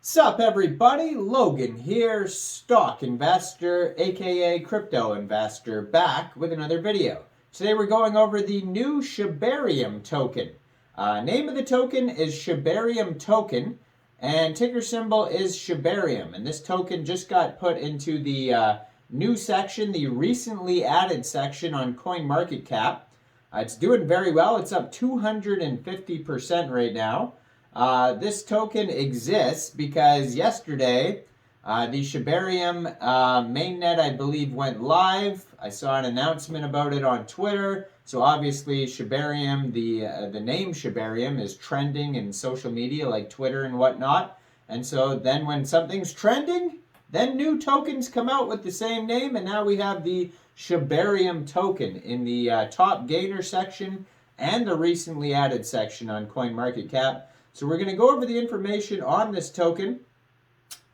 Sup everybody, Logan here, stock investor, aka crypto investor, back with another video. Today we're going over the new Shibarium token. Name of the token is Shibarium token, and ticker symbol is Shibarium. And this token just got put into the new section, the recently added section on CoinMarketCap. It's doing very well. It's up 250% right now. This token exists because yesterday the Shibarium mainnet, I believe, went live. I saw an announcement about it on Twitter. So obviously Shibarium, the name Shibarium is trending in social media like Twitter and whatnot. And so then when something's trending, then new tokens come out with the same name. And now we have the Shibarium token in the top gainer section and the recently added section on CoinMarketCap. So we're going to go over the information on this token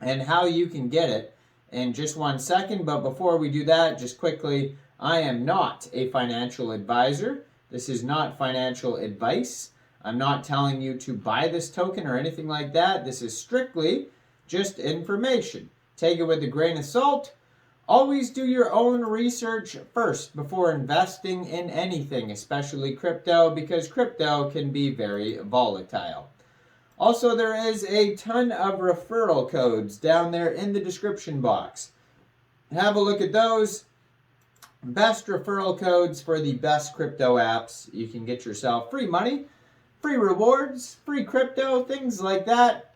and how you can get it in just 1 second. But before we do that, just quickly, I am not a financial advisor. This is not financial advice. I'm not telling you to buy this token or anything like that. This is strictly just information. Take it with a grain of salt. Always do your own research first before investing in anything, especially crypto, because crypto can be very volatile. Also, there is a ton of referral codes down there in the description box. Have a look at those. Best referral codes for the best crypto apps. You can get yourself free money, free rewards, free crypto, things like that.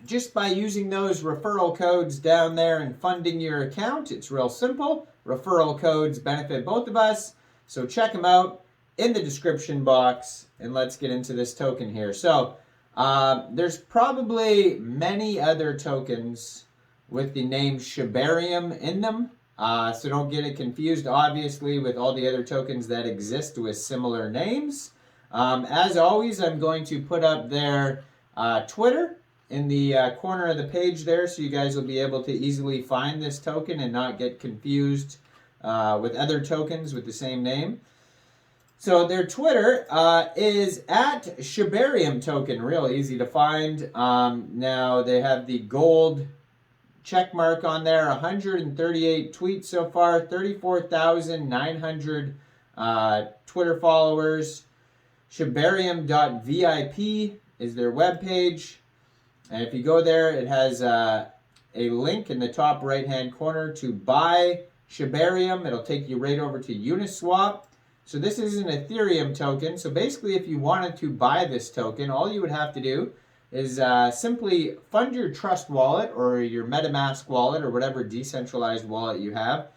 Just by using those referral codes down there and funding your account. It's real simple. Referral codes benefit both of us. So check them out in the description box. And let's get into this token here. So there's probably many other tokens with the name Shibarium in them. So don't get it confused, obviously, with all the other tokens that exist with similar names. As always, I'm going to put up their Twitter in the corner of the page there, so you guys will be able to easily find this token and not get confused with other tokens with the same name. So their Twitter is at Shibarium token, real easy to find. Now they have the gold check mark on there, 138 tweets so far, 34,900 Twitter followers. Shibarium.vip is their webpage. And if you go there, it has a link in the top right-hand corner to buy Shibarium. It'll take you right over to Uniswap. So this is an Ethereum token. So basically, if you wanted to buy this token, all you would have to do is simply fund your Trust wallet or your MetaMask wallet or whatever decentralized wallet you have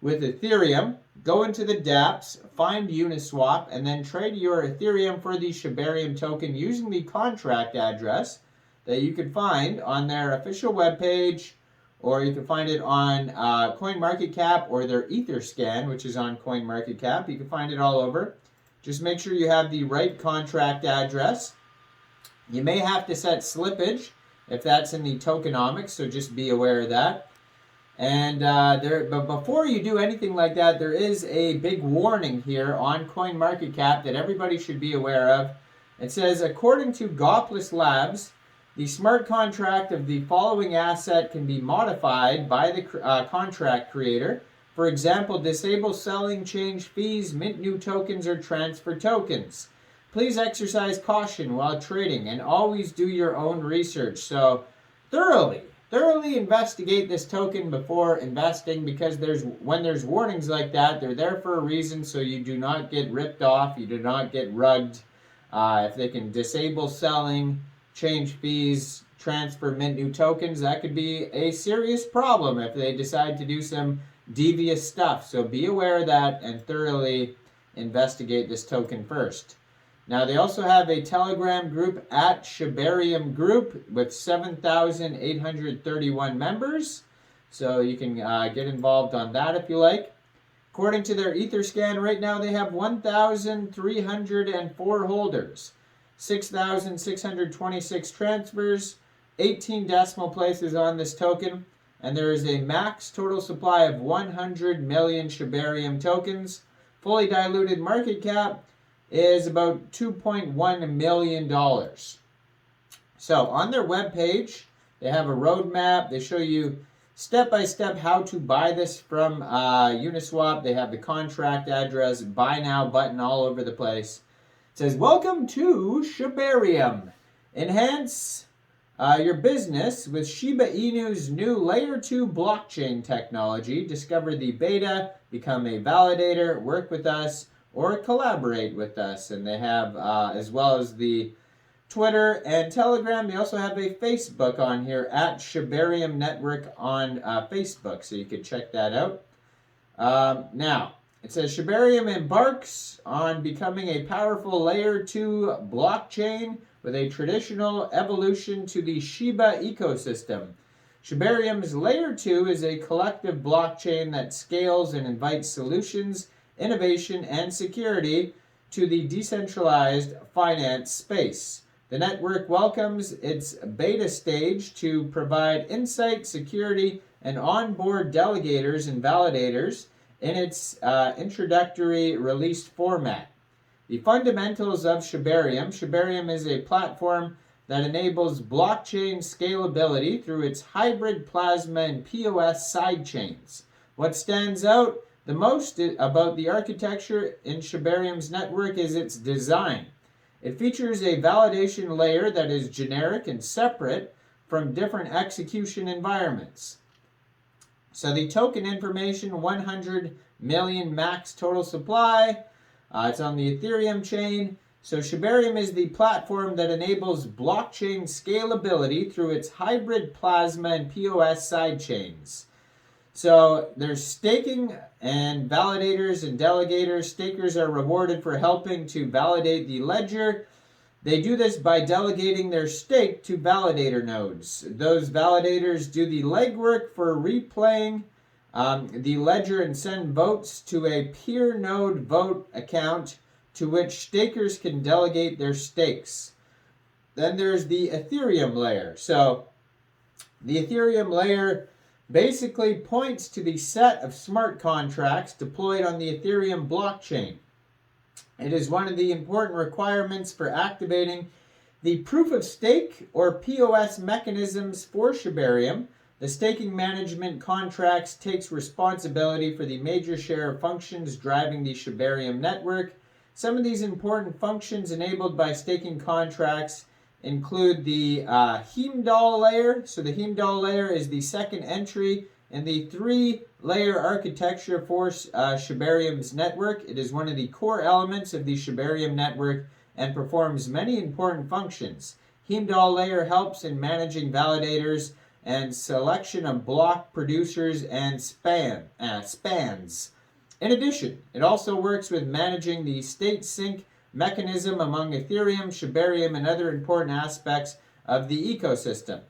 with Ethereum. Go into the dApps, find Uniswap, and then trade your Ethereum for the Shibarium token using the contract address that you can find on their official webpage, or you can find it on CoinMarketCap or their Etherscan, which is on CoinMarketCap. You can find it all over. Just make sure you have the right contract address. You may have to set slippage if that's in the tokenomics, so just be aware of that. And but before you do anything like that, there is a big warning here on CoinMarketCap that everybody should be aware of. It says, according to Gopless Labs, the smart contract of the following asset can be modified by the contract creator. For example, disable selling, change fees, mint new tokens, or transfer tokens. Please exercise caution while trading and always do your own research. So thoroughly investigate this token before investing, because when there's warnings like that, they're there for a reason, so you do not get ripped off, you do not get rugged. If they can disable selling, change fees, transfer, mint new tokens, that could be a serious problem if they decide to do some devious stuff. So be aware of that and thoroughly investigate this token first. Now they also have a Telegram group at Shibarium Group with 7,831 members. So you can get involved on that if you like. According to their Etherscan, right now they have 1,304 holders. 6,626 transfers, 18 decimal places on this token, and there is a max total supply of 100 million Shibarium tokens. Fully diluted market cap is about $2.1 million. So on their webpage, They have a roadmap. They show you step-by-step how to buy this from Uniswap. They have the contract address, buy now button all over the place. It says, welcome to Shibarium. Enhance your business with Shiba Inu's new Layer 2 blockchain technology. Discover the beta, become a validator, work with us, or collaborate with us. And they have, as well as the Twitter and Telegram, they also have a Facebook on here at Shibarium Network on Facebook, so you can check that out. Now, it says Shibarium embarks on becoming a powerful Layer 2 blockchain with a traditional evolution to the Shiba ecosystem. Shibarium's Layer 2 is a collective blockchain that scales and invites solutions, innovation, and security to the decentralized finance space. The network welcomes its beta stage to provide insight, security, and onboard delegators and validators in its introductory released format. The fundamentals of Shibarium. Shibarium is a platform that enables blockchain scalability through its hybrid plasma and POS sidechains. What stands out the most about the architecture in Shibarium's network is its design. It features a validation layer that is generic and separate from different execution environments. So the token information, 100 million max total supply. It's on the Ethereum chain. So Shibarium is the platform that enables blockchain scalability through its hybrid plasma and POS sidechains. So there's staking and validators and delegators. Stakers are rewarded for helping to validate the ledger. They do this by delegating their stake to validator nodes. Those validators do the legwork for replaying the ledger and send votes to a peer node vote account to which stakers can delegate their stakes. Then there's the Ethereum layer. So the Ethereum layer basically points to the set of smart contracts deployed on the Ethereum blockchain. It is one of the important requirements for activating the proof of stake or POS mechanisms for Shibarium. The staking management contracts takes responsibility for the major share of functions driving the Shibarium network. Some of these important functions enabled by staking contracts include the Heimdall layer. So the Heimdall layer is the second entry in the 3-layer architecture for Shibarium's network. It is one of the core elements of the Shibarium network and performs many important functions. Heimdall layer helps in managing validators and selection of block producers and spans. In addition, it also works with managing the state sync mechanism among Ethereum, Shibarium, and other important aspects of the ecosystem.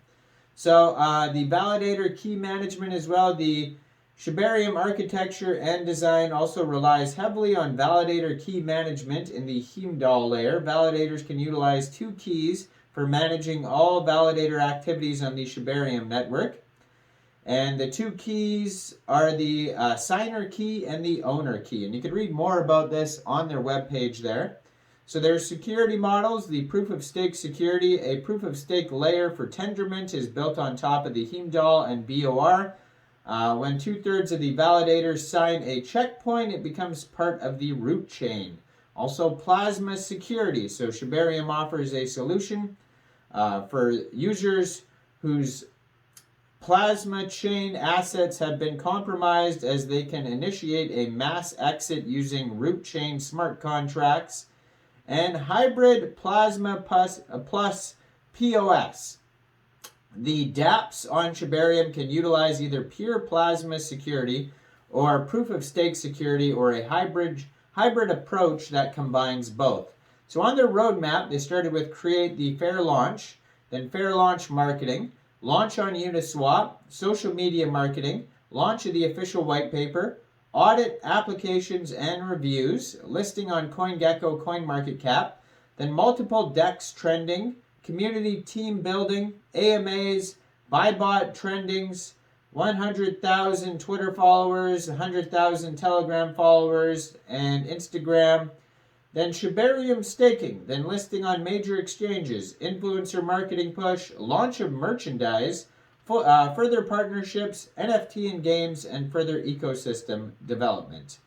So the validator key management as well. The Shibarium architecture and design also relies heavily on validator key management in the Heimdall layer. Validators can utilize 2 keys for managing all validator activities on the Shibarium network. And the 2 keys are the signer key and the owner key. And you can read more about this on their webpage there. So there's security models. The proof of stake security, a proof of stake layer for tenderment is built on top of the Heimdall and BOR. When 2/3 of the validators sign a checkpoint, it becomes part of the root chain. Also plasma security. So Shibarium offers a solution for users whose plasma chain assets have been compromised, as they can initiate a mass exit using root chain smart contracts. And hybrid plasma plus POS. The dApps on Shibarium can utilize either pure plasma security or proof of stake security, or a hybrid approach that combines both. So on their roadmap, they started with create the fair launch, then fair launch marketing, launch on Uniswap, social media marketing, launch of the official white paper, audit applications and reviews, listing on CoinGecko, CoinMarketCap, then multiple DEX trending, community team building, AMAs, buy-bot trendings, 100,000 Twitter followers, 100,000 Telegram followers, and Instagram. Then Shibarium staking, then listing on major exchanges, influencer marketing push, launch of merchandise, further partnerships, NFT and games, and further ecosystem development.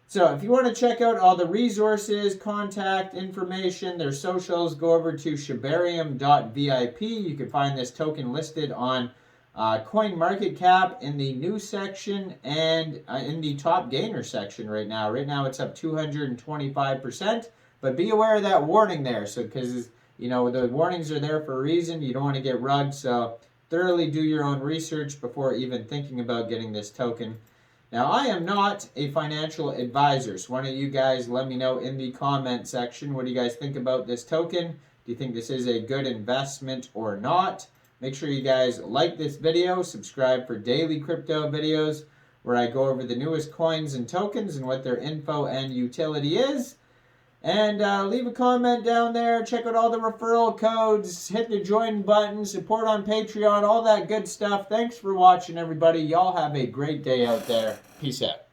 So if you want to check out all the resources, contact information, their socials, go over to shibarium.vip. You can find this token listed on CoinMarketCap in the news section and in the top gainer section right now. Right now it's up 225%, but be aware of that warning there. So because the warnings are there for a reason, you don't want to get rugged. So thoroughly do your own research before even thinking about getting this token. Now, I am not a financial advisor, so why don't you guys let me know in the comment section, what do you guys think about this token? Do you think this is a good investment or not? Make sure you guys like this video, subscribe for daily crypto videos where I go over the newest coins and tokens and what their info and utility is. And leave a comment down there, check out all the referral codes, hit the join button, support on Patreon, all that good stuff. Thanks for watching, everybody. Y'all have a great day out there. Peace out.